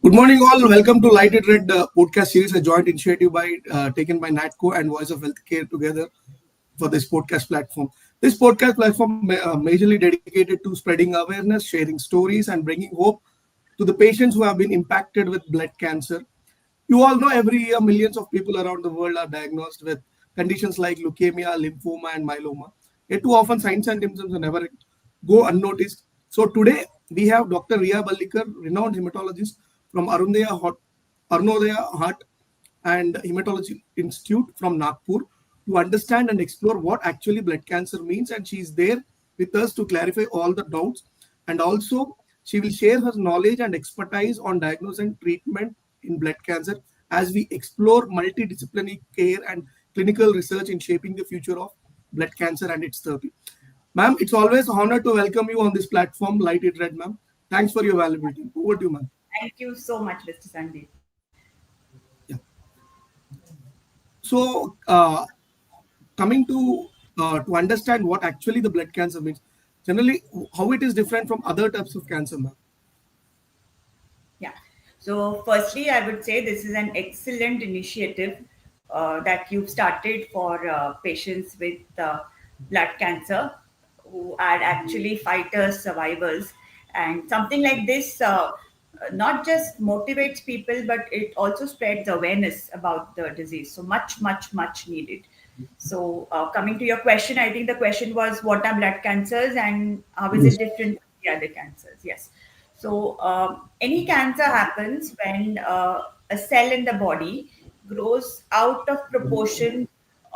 Good morning, all. Welcome to Light It Red podcast series, a joint initiative taken by Natco and Voice of Healthcare together for this podcast platform. This podcast platform majorly dedicated to spreading awareness, sharing stories, and bringing hope to the patients who have been impacted with blood cancer. You all know every year millions of people around the world are diagnosed with conditions like leukemia, lymphoma, and myeloma. Yet too often signs and symptoms never go unnoticed. So today we have Dr. Riya Ballikar, renowned hematologist from Arunodaya Heart and Hematology Institute from Nagpur to understand and explore what actually blood cancer means. And she is there with us to clarify all the doubts. And also, she will share her knowledge and expertise on diagnosis and treatment in blood cancer as we explore multidisciplinary care and clinical research in shaping the future of blood cancer and its therapy. Ma'am, it's always an honor to welcome you on this platform, Light It Red, ma'am. Thanks for your availability. Over to you, ma'am. Thank you so much, Mr. Sundeep. Yeah. So, coming to understand what actually the blood cancer means, generally how it is different from other types of cancer, ma'am. Yeah. So, firstly, I would say this is an excellent initiative that you've started for patients with blood cancer who are actually fighters, survivors. And something like this not just motivates people, but it also spreads awareness about the disease. So, much needed. So, coming to your question, I think the question was what are blood cancers and how is it Yes. different from the other cancers? Yes. So, any cancer happens when a cell in the body grows out of proportion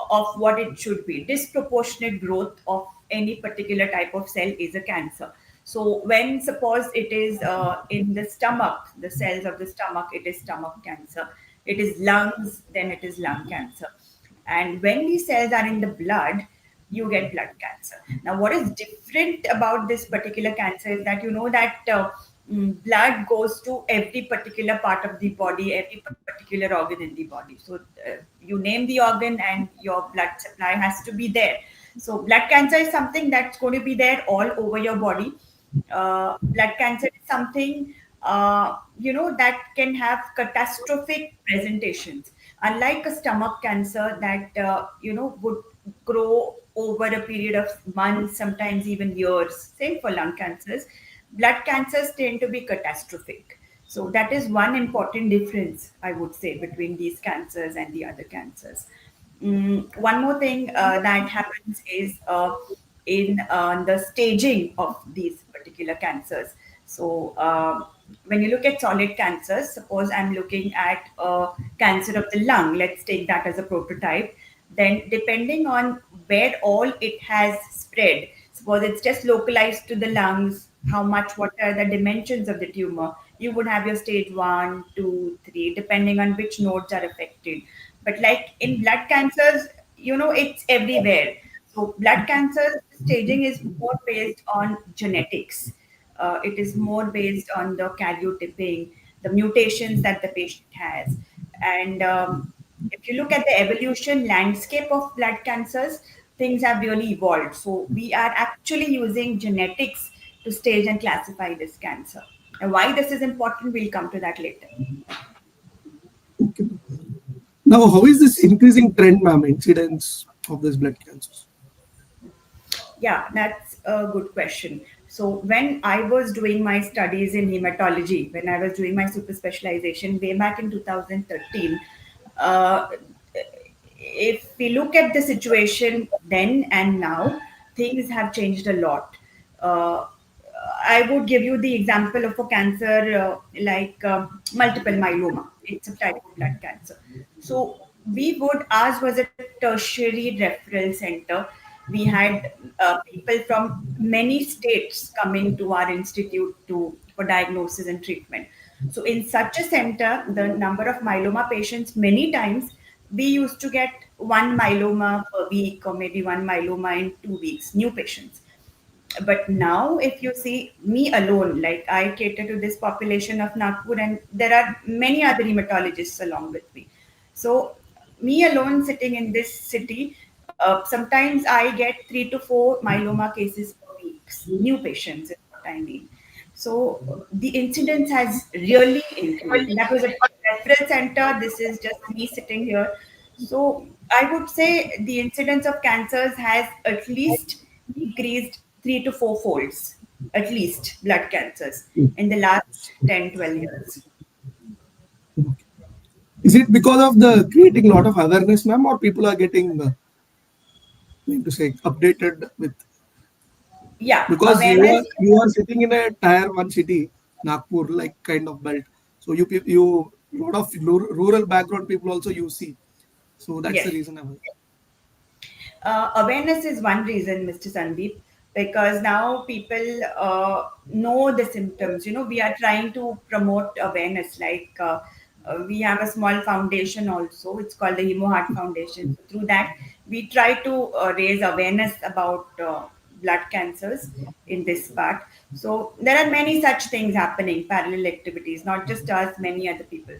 of what it should be. Disproportionate growth of any particular type of cell is a cancer. So, when suppose it is in the stomach, the cells of the stomach, it is stomach cancer. It is lungs, then it is lung cancer. And when these cells are in the blood, you get blood cancer. Now, what is different about this particular cancer is that you know that blood goes to every particular part of the body, every particular organ in the body. So, you name the organ and your blood supply has to be there. So, blood cancer is something that's going to be there all over your body. Blood cancer is something that can have catastrophic presentations, unlike a stomach cancer that would grow over a period of months, sometimes even years. Same for lung cancers. Blood cancers tend to be catastrophic. So that is one important difference, I would say, between these cancers and the other cancers. One more thing that happens is in the staging of these particular cancers. So, when you look at solid cancers, suppose I'm looking at cancer of the lung, let's take that as a prototype. Then, depending on where all it has spread, suppose it's just localized to the lungs, how much, what are the dimensions of the tumor, you would have your stage 1, 2, 3, depending on which nodes are affected. But like in blood cancers, it's everywhere. So blood cancer staging is more based on genetics. It is more based on the karyotyping, the mutations that the patient has. And if you look at the evolution landscape of blood cancers, things have really evolved. So we are actually using genetics to stage and classify this cancer. And why this is important, we'll come to that later. Okay. Now, how is this increasing trend, ma'am, incidence of this blood cancers? Yeah, that's a good question. So when I was doing my studies in hematology, when I was doing my super specialization way back in 2013, uh, if we look at the situation then and now, things have changed a lot. Uh, I would give you the example of a cancer like multiple myeloma. It's a type of blood cancer. So ours was a tertiary referral center. We had people from many states coming to our institute for diagnosis and treatment. So in such a center, the number of myeloma patients many times we used to get one myeloma per week or maybe one myeloma in 2 weeks, new patients. But now, if you see me alone, like I cater to this population of Nagpur, and there are many other hematologists along with me. So, me alone sitting in this city, sometimes I get 3 to 4 myeloma cases per week, new patients is what I mean. So the incidence has really increased. And that was a referral center. This is just me sitting here. So I would say the incidence of cancers has at least increased 3 to 4 folds, at least blood cancers in the last 10, 12 years. Is it because of the creating a lot of awareness, ma'am, or people are getting, going to say, updated with, Yeah, because awareness. you are sitting in a tier one city, Nagpur, like kind of belt. So you lot of rural background people also you see. So that's the Yes. reason I was. Awareness is one reason, Mr. Sandeep, because now people know the symptoms. We are trying to promote awareness. We have a small foundation also. It's called the Hemo Heart Foundation. So through that, we try to raise awareness about blood cancers in this part. So there are many such things happening, parallel activities, not just us, many other people.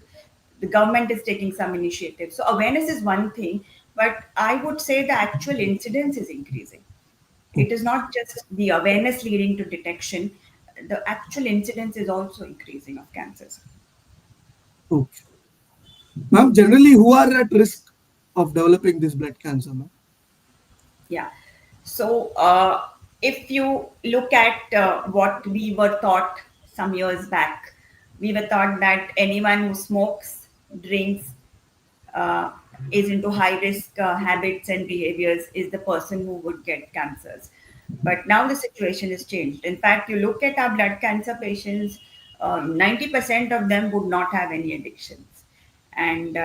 The government is taking some initiatives. So awareness is one thing, but I would say the actual incidence is increasing. It is not just the awareness leading to detection, the actual incidence is also increasing of cancers. Okay. Ma'am, generally, who are at risk of developing this blood cancer, ma'am? Yeah. So, if you look at what we were taught some years back, we were taught that anyone who smokes, drinks, uh, is into high risk habits and behaviors is the person who would get cancers. But now the situation has changed. In fact, you look at our blood cancer patients, 90% of them would not have any addictions. And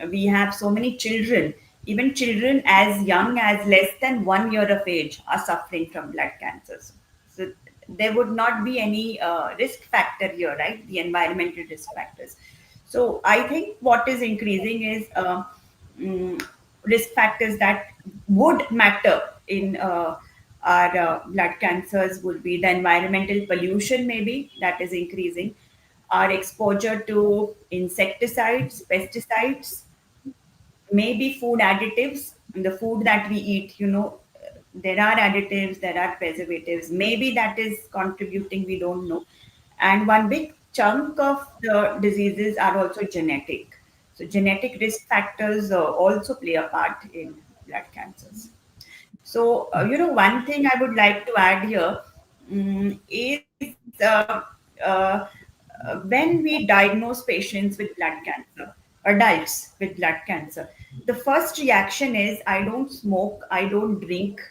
we have so many children, even children as young as less than 1 year of age are suffering from blood cancers. So there would not be any risk factor here, right? The environmental risk factors. So I think what is increasing is mm, risk factors that would matter in our blood cancers would be the environmental pollution, maybe that is increasing, our exposure to insecticides, pesticides, maybe food additives. In the food that we eat, there are additives, there are preservatives. Maybe that is contributing, we don't know. And one big chunk of the diseases are also genetic. So, genetic risk factors also play a part in blood cancers. So, one thing I would like to add here is when we diagnose patients with blood cancer, adults with blood cancer, the first reaction is I don't smoke, I don't drink,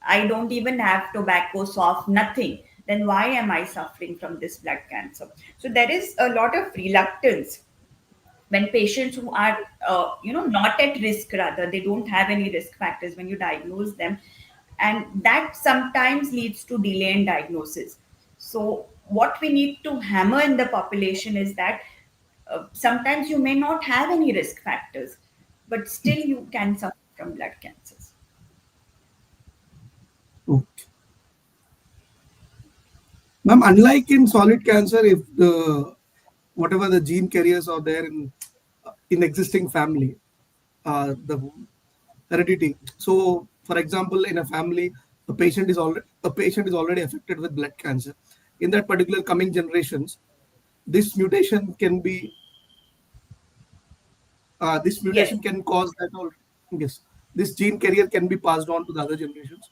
I don't even have tobacco, soft, nothing. Then why am I suffering from this blood cancer? So there is a lot of reluctance when patients who are not at risk, rather they don't have any risk factors when you diagnose them, and that sometimes leads to delay in diagnosis. So what we need to hammer in the population is that sometimes you may not have any risk factors, but still you can suffer from blood cancers. Okay. Ma'am, unlike in solid cancer, if the whatever the gene carriers are there in existing family, the heredity. So, for example, in a family, a patient is already affected with blood cancer. In that particular coming generations, this mutation can be this Yes. mutation can cause that or yes, this gene carrier can be passed on to the other generations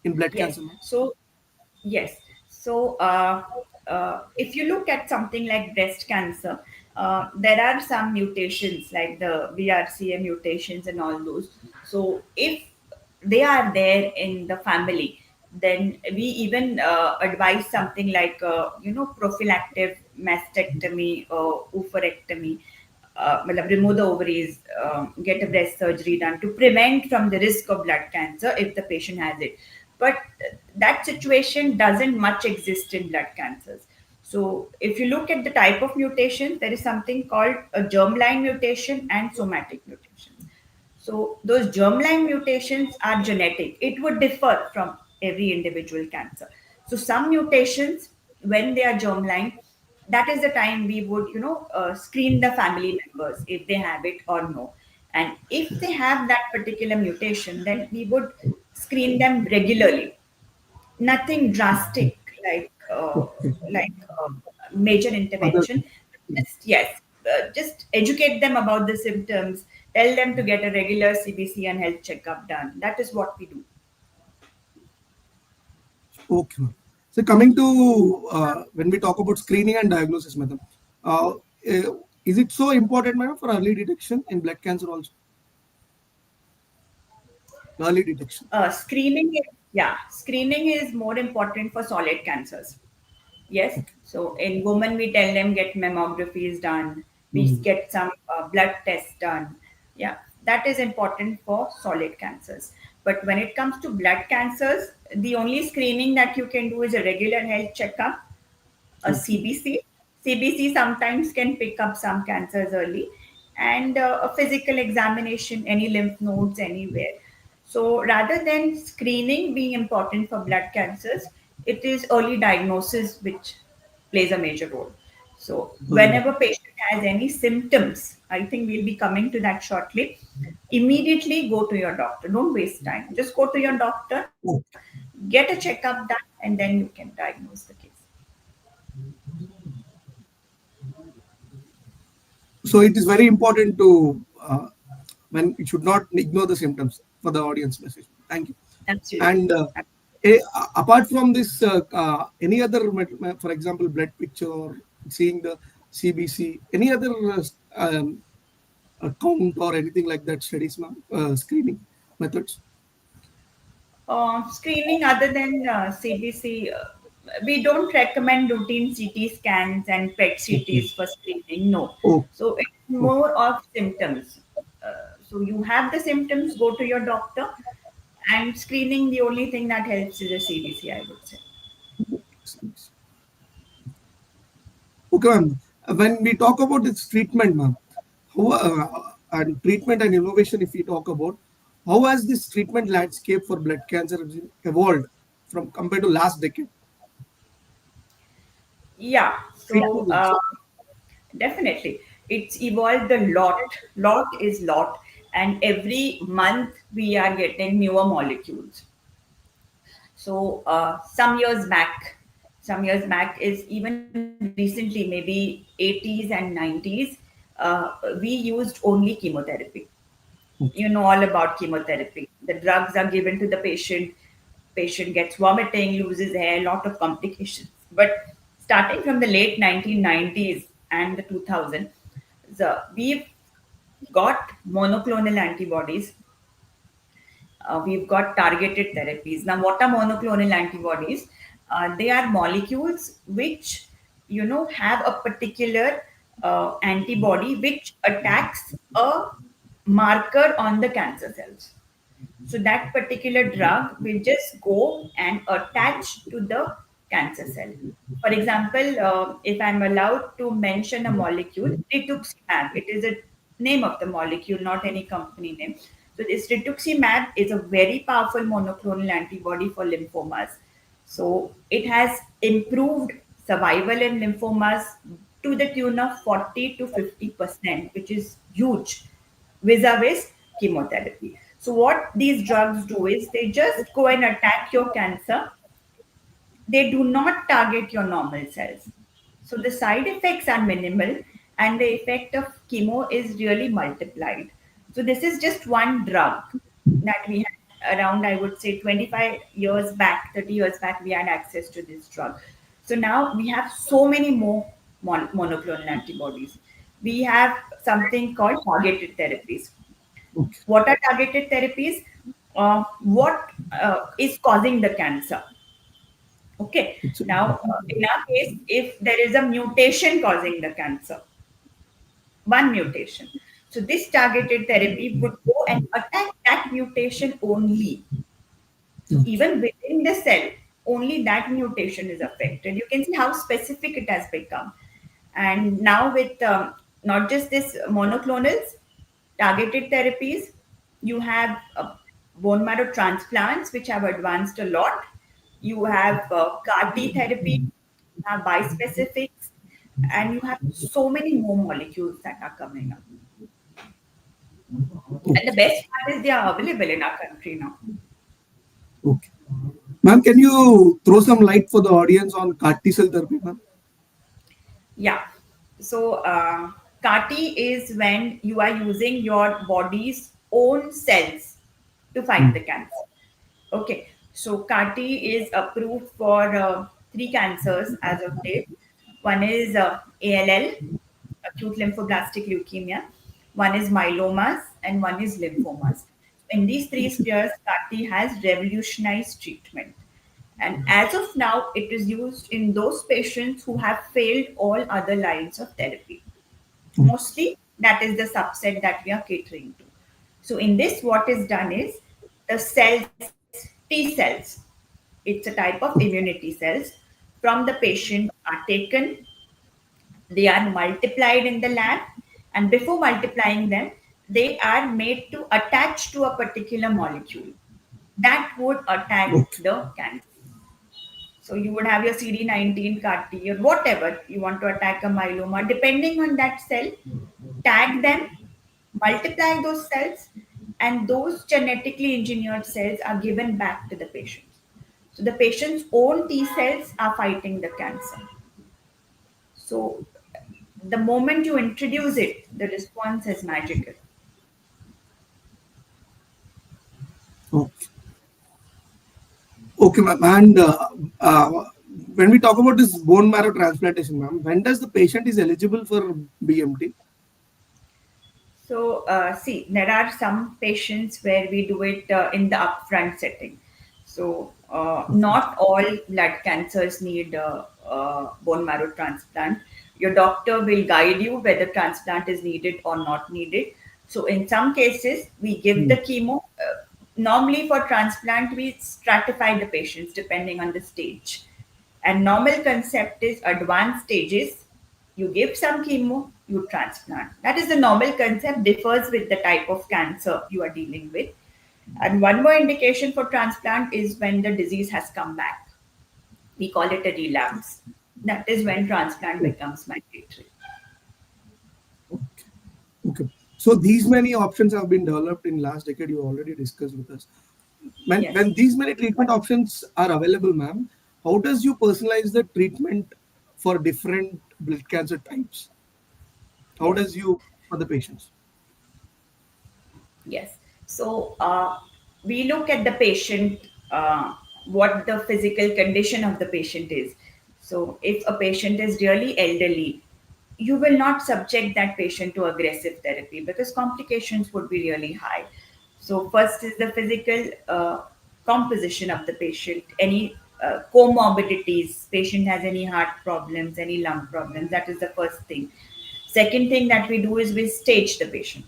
in blood Yes. cancer, ma'am. So yes. So, if you look at something like breast cancer, there are some mutations like the BRCA mutations and all those. So, if they are there in the family, then we even advise something like, prophylactic mastectomy or oophorectomy. Matlab remove the ovaries, get a breast surgery done to prevent from the risk of blood cancer if the patient has it. But that situation doesn't much exist in blood cancers. So if you look at the type of mutation, there is something called a germline mutation and somatic mutations. So those germline mutations are genetic. It would differ from every individual cancer. So some mutations, when they are germline, that is the time we would, screen the family members if they have it or no. And if they have that particular mutation, then we would screen them regularly. Nothing drastic like uh, Okay. like major Other. intervention. Just yes, just educate them about the symptoms. Tell them to get a regular CBC and health checkup done. That is what we do. Okay, ma'am. So coming to when we talk about screening and diagnosis method, uh, eh, is it so important, ma'am, for early detection in blood cancer also? Early detection. Screening is more important for solid cancers. Yes. Okay. So in women, we tell them get mammographies done. We Mhm. get some blood tests done. Yeah, that is important for solid cancers. But when it comes to blood cancers, the only screening that you can do is a regular health checkup, a Okay. CBC. CBC sometimes can pick up some cancers early, and a physical examination, any lymph nodes, anywhere. So rather than screening being important for blood cancers, it is early diagnosis which plays a major role. So Early. whenever patient has any symptoms, I think we'll be coming to that shortly. Immediately go to your doctor. Don't waste time. Just go to your doctor, Okay. get a checkup done, and then you can diagnose the case. So it is very important to when it should not ignore the symptoms for the audience message. Thank you. Absolutely. And apart from this, any other, for example, blood picture or seeing the CBC, any other count or anything like that studies, ma'am, screening methods? Screening other than CBC, we don't recommend routine CT scans and PET Okay. CTs for screening. No. Oh, So it's okay. more of symptoms. So you have the symptoms, go to your doctor, and screening the only thing that helps is a CBC, I would say. Okay, ma'am. When we talk about its treatment, ma'am, how, and treatment and innovation, if we talk about, how has this treatment landscape for blood cancer evolved from compared to last decade? Yeah. Treatment So landscape. definitely, it's evolved a lot. Lot is lot, and every month we are getting newer molecules. So some years back is even recently, maybe 80s and 90s, we used only chemotherapy. You Okay. know all about chemotherapy. The drugs are given to the patient. Patient gets vomiting, loses hair, lot of complications. But starting from the late 1990s and the 2000s, we've got monoclonal antibodies, we've got targeted therapies. Now, what are monoclonal antibodies? They are molecules which, have a particular antibody which attacks a marker on the cancer cells. So that particular drug will just go and attach to the cancer cell. For example, if I'm allowed to mention a molecule, rituximab, it is a name of the molecule, not any company name. So this rituximab is a very powerful monoclonal antibody for lymphomas. So it has improved survival in lymphomas to the tune of 40 to 50%, which is huge vis-a-vis chemotherapy. So what these drugs do is they just go and attack your cancer. They do not target your normal cells. So the side effects are minimal and the effect of chemo is really multiplied. So this is just one drug that we had around, I would say 25 years back, 30 years back, we had access to this drug. So now we have so many more monoclonal antibodies. We have something called targeted therapies. Okay. What are targeted therapies? What is causing the cancer? Okay. It's Now, in our case, if there is a mutation causing the cancer, one mutation. So this targeted therapy would go and attack that mutation only. So okay. even within the cell, only that mutation is affected. You can see how specific it has become. And now with not just this monoclonals, targeted therapies, you have bone marrow transplants, which have advanced a lot. You have CAR T therapy, you have bispecifics, and you have so many more molecules that are coming up. And the Okay. best part is they are available in our country now. Okay. Ma'am, can you throw some light for the audience on CAR T cell therapy, ma'am? Yeah. So, CAR-T is when you are using your body's own cells to fight Hmm. the cancer. Okay. So, CAR-T is approved for three cancers as of date. One is ALL, acute lymphoblastic leukemia. One is myelomas, and one is lymphomas. In these three spheres, CAR-T has revolutionized treatment. And as of now, it is used in those patients who have failed all other lines of therapy. Mostly, that is the subset that we are catering to. So, in this, what is done is the cells, T cells, it's a type of immunity cells from the patient are taken, they are multiplied in the lab, and before multiplying them, they are made to attach to a particular molecule that would attack Okay. the cancer. So you would have your CD19 CAR T or whatever you want to attack a myeloma, depending on that cell, tag them, multiply those cells, and those genetically engineered cells are given back to the patient. So the patient's own T cells are fighting the cancer. So the moment you introduce it, the response is magical. Okay. Okay, ma'am. And uh, when we talk about this bone marrow transplantation, ma'am, when does the patient is eligible for BMT? So, see, there are some patients where we do it in the upfront setting. So, not all blood cancers need bone marrow transplant. Your doctor will guide you whether transplant is needed or not needed. So, in some cases, we give the Hmm. chemo. Normally, for transplant, we stratify the patients depending on the stage. And normal concept is advanced stages, you give some chemo, you transplant. That is the normal concept, differs with the type of cancer you are dealing with. And one more indication for transplant is when the disease has come back. We call it a relapse. That is when transplant becomes mandatory. Okay. Okay. So these many options have been developed in last decade. You already discussed with us. Yes. When these many treatment options are available, ma'am, how does you personalize the treatment for different blood cancer types? How Yes. does you for the patients? Yes. So we look at the patient, what the physical condition of the patient is. So if a patient is really elderly, you will not subject that patient to aggressive therapy because complications would be really high. So first is the physical composition of the patient. Any comorbidities, patient has any heart problems, any lung problems. That is the first thing. Second thing that we do is we stage the patient.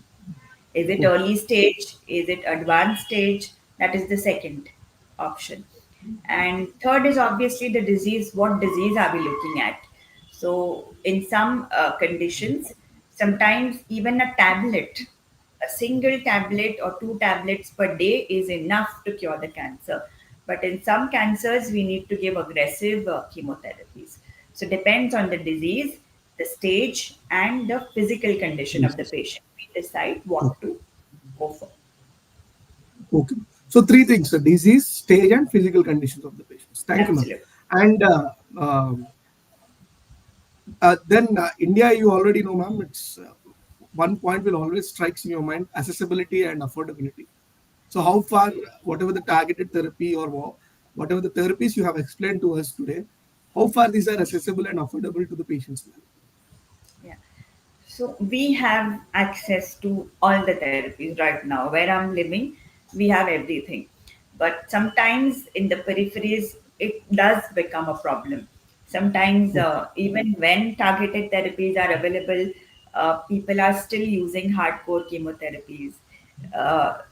Is it Okay. early stage? Is it advanced stage? That is the second option. And third is obviously the disease. What disease are we looking at? So, in some conditions, sometimes even a tablet, a single tablet or two tablets per day is enough to cure the cancer. But in some cancers, we need to give aggressive chemotherapies. So, depends on the disease, the stage, and the physical condition of the Yes. patient. We decide what to go for. Okay. So three things: the disease, stage, and physical conditions of the patients. Thank you, ma'am. Absolutely. And then India, you already know, ma'am. It's one point will always strikes in your mind: accessibility and affordability. So how far, whatever the targeted therapy or whatever the therapies you have explained to us today, how far these are accessible and affordable to the patients, ma'am? Yeah. So we have access to all the therapies right now. Where I'm living, we have everything. But sometimes in the peripheries, it does become a problem. Sometimes, Okay. even when targeted therapies are available, people are still using hardcore chemotherapies.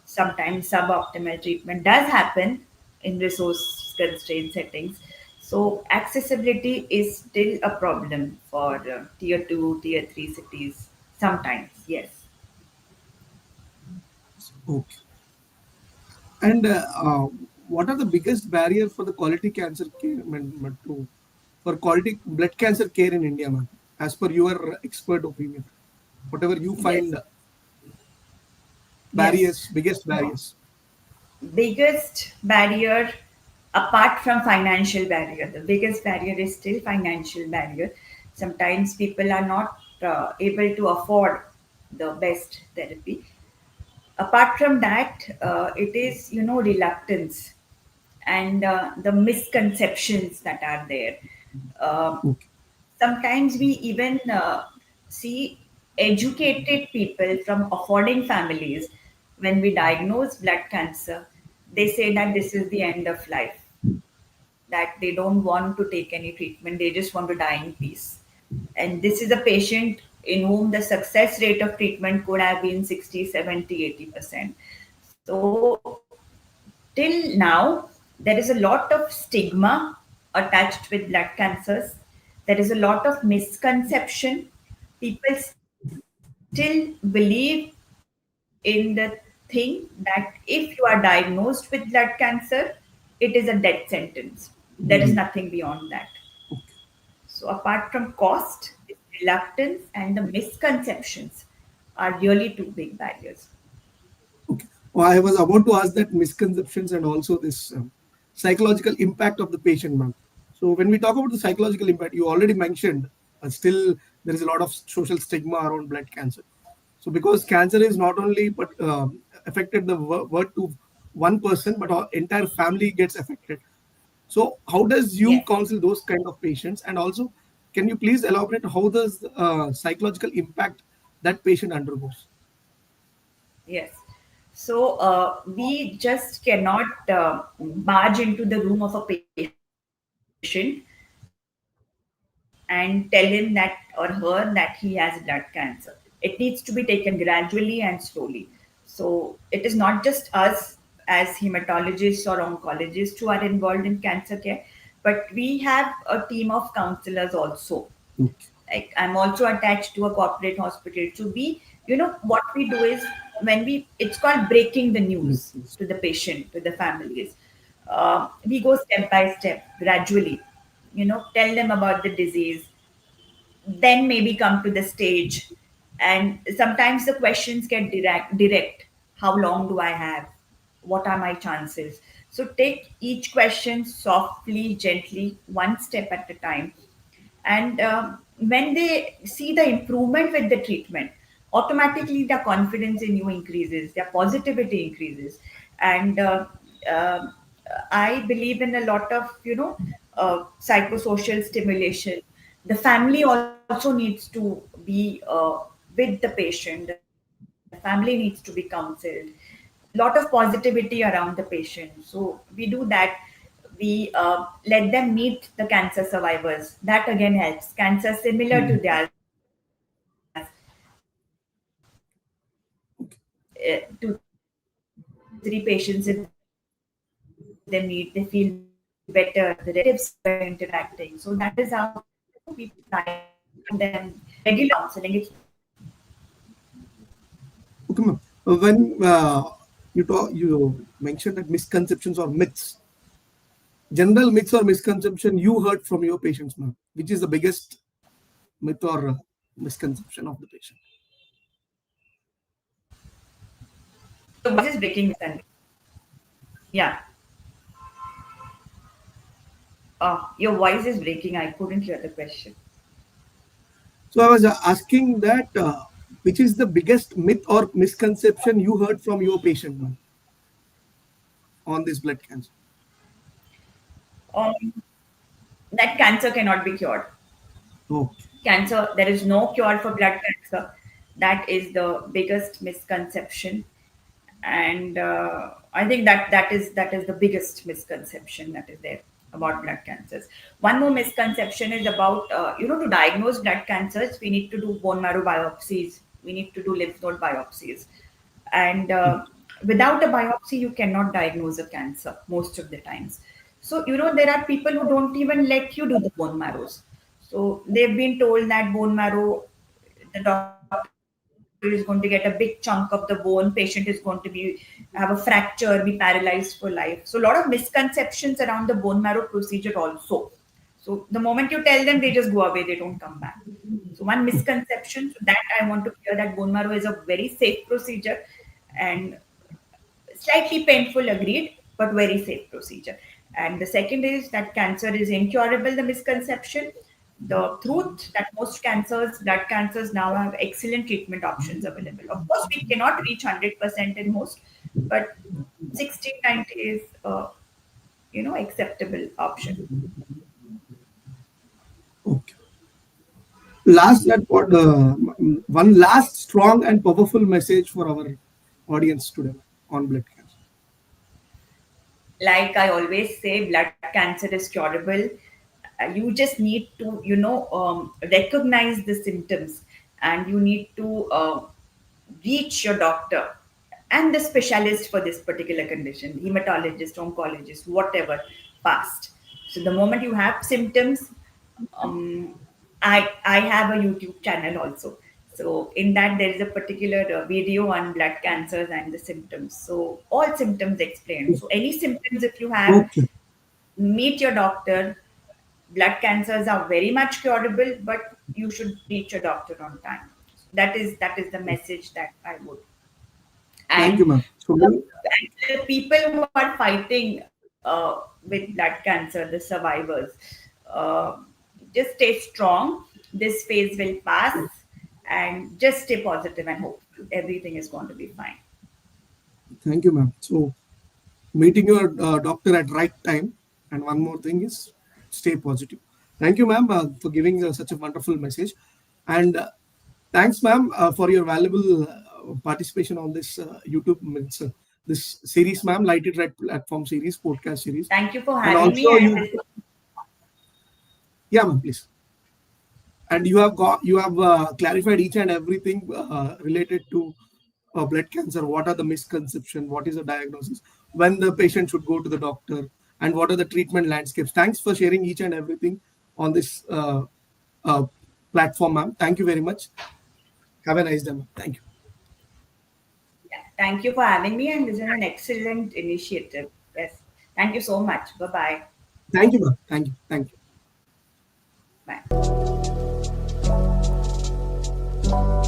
Sometimes suboptimal treatment does happen in resource constrained settings. So accessibility is still a problem for tier 2, tier 3 cities sometimes. Yes. Okay. And what are the biggest barrier for the quality cancer care, for quality blood cancer care in India, ma'am? As per your expert opinion, whatever you Yes. find Yes. barriers, biggest So barriers. biggest barrier, Apart from financial barrier, the biggest barrier is still financial barrier. Sometimes people are not able to afford the best therapy. Apart from that, it is, reluctance and the misconceptions that are there. Um Okay. Sometimes we even see educated people from affording families, when we diagnose blood cancer, they say that this is the end of life, that they don't want to take any treatment, they just want to die in peace. And this is a patient in whom the success rate of treatment could have been 60, 70, 80%. So till now, there is a lot of stigma attached with blood cancers. There is a lot of misconception. People still believe in the thing that if you are diagnosed with blood cancer, it is a death sentence. There is nothing beyond that. Mhm. So, apart from cost, reluctance and the misconceptions are really two big barriers. Okay. Well, I was about to ask that misconceptions and also this psychological impact of the patient, ma'am. So when we talk about the psychological impact, you already mentioned still there is a lot of social stigma around blood cancer. So because cancer is not only but affected the word to one person, but our entire family gets affected. So how does Yes, you counsel those kind of patients? And also, can you please elaborate how does psychological impact that patient undergoes? yes. So we just cannot barge into the room of a patient and tell him that or her that he has blood cancer. It needs to be taken gradually and slowly. So it is not just us as hematologists or oncologists who are involved in cancer care, but we have a team of counselors also. Like I'm also attached to a corporate hospital. So what we do is, it's called breaking the news to the Yes, patient, yes. to the families. We go step by step, gradually. Tell them about the disease, then maybe come to the stage. And sometimes the questions get direct. How long do I have? What are my chances? So take each question softly, gently, one step at a time. And when they see the improvement with the treatment, automatically their confidence in you increases, their positivity increases. And uh, I believe in a lot of psychosocial stimulation. The family also needs to be with the patient. The family needs to be counseled. Lot of positivity around the patient. So we do that. We let them meet the cancer survivors. That again helps. Cancer similar to theirs. Mhm. Two, three patients if they meet, they feel better. The relatives feel better. So that is how we try interacting. So that is how we provide them regular counseling. It's not occasional counseling. Okay, ma'am. When you mentioned that misconceptions or myths, general myths or misconception you heard from your patients, ma'am, which is the biggest myth or misconception of the patient? Your voice is breaking, Sundeep. Yeah. Your voice is breaking. I couldn't hear the question. So I was asking that which is the biggest myth or misconception you heard from your patient, ma'am, on this blood cancer? Um, that cancer cannot be cured. Oh, Cancer, there is no cure for blood cancer. That is the biggest misconception. And I think that is the biggest misconception that is there about blood cancers. One more misconception is about to diagnose blood cancers, we need to do bone marrow biopsies, we need to do lymph node biopsies. And without a biopsy you cannot diagnose a cancer most of the times. So there are people who don't even let you do the bone marrows. So they've been told that bone marrow, the doctor is going to get a big chunk of the bone, patient is going to have a fracture, be paralyzed for life. So a lot of misconceptions around the bone marrow procedure also. So the moment you tell them, they just go away, they don't come back. So one misconception, so that I want to clear, that bone marrow is a very safe procedure and slightly painful, agreed, but very safe procedure. And the second is that cancer is incurable, the misconception. The truth that most cancers, blood cancers, now have excellent treatment options available. Of course, we cannot reach 100% in most, but 60, 90 is acceptable option. Okay. Last, that what one last strong and powerful message for our audience today on blood cancer. Like I always say, blood cancer is curable. You just need to, recognize the symptoms, and you need to reach your doctor and the specialist for this particular condition, hematologist, oncologist, whatever, fast. So the moment you have symptoms, um, I have a YouTube channel also. So in that there is a particular video on blood cancers and the symptoms. So all symptoms explained. So any symptoms if you have, Okay. meet your doctor. Blood cancers are very much curable, but you should reach your doctor on time. That is the message that I would. Thank And you, ma'am. So, and the people who are fighting with blood cancer, the survivors, uh, just stay strong. This phase will pass, and just stay positive and hope everything is going to be fine. thank you, ma'am. So, meeting your doctor at right time, and one more thing is stay positive. Thank you, ma'am, for giving such a wonderful message, and thanks, ma'am, for your valuable participation on this YouTube this series, ma'am, Lighted Red platform series, podcast series, Thank you for and having me. also And you, yeah, ma'am, please. And you have clarified each and everything related to blood cancer. What are the misconception, what is the diagnosis, when the patient should go to the doctor, and what are the treatment landscapes. Thanks for sharing each and everything on this uh, platform, ma'am. Thank you very much. Have a nice day, ma'am. Thank you. yeah, thank you for having me. And this is an excellent initiative. Yes. Thank you so much. Bye bye. Thank you, ma'am. Thank you. Thank you. Bye.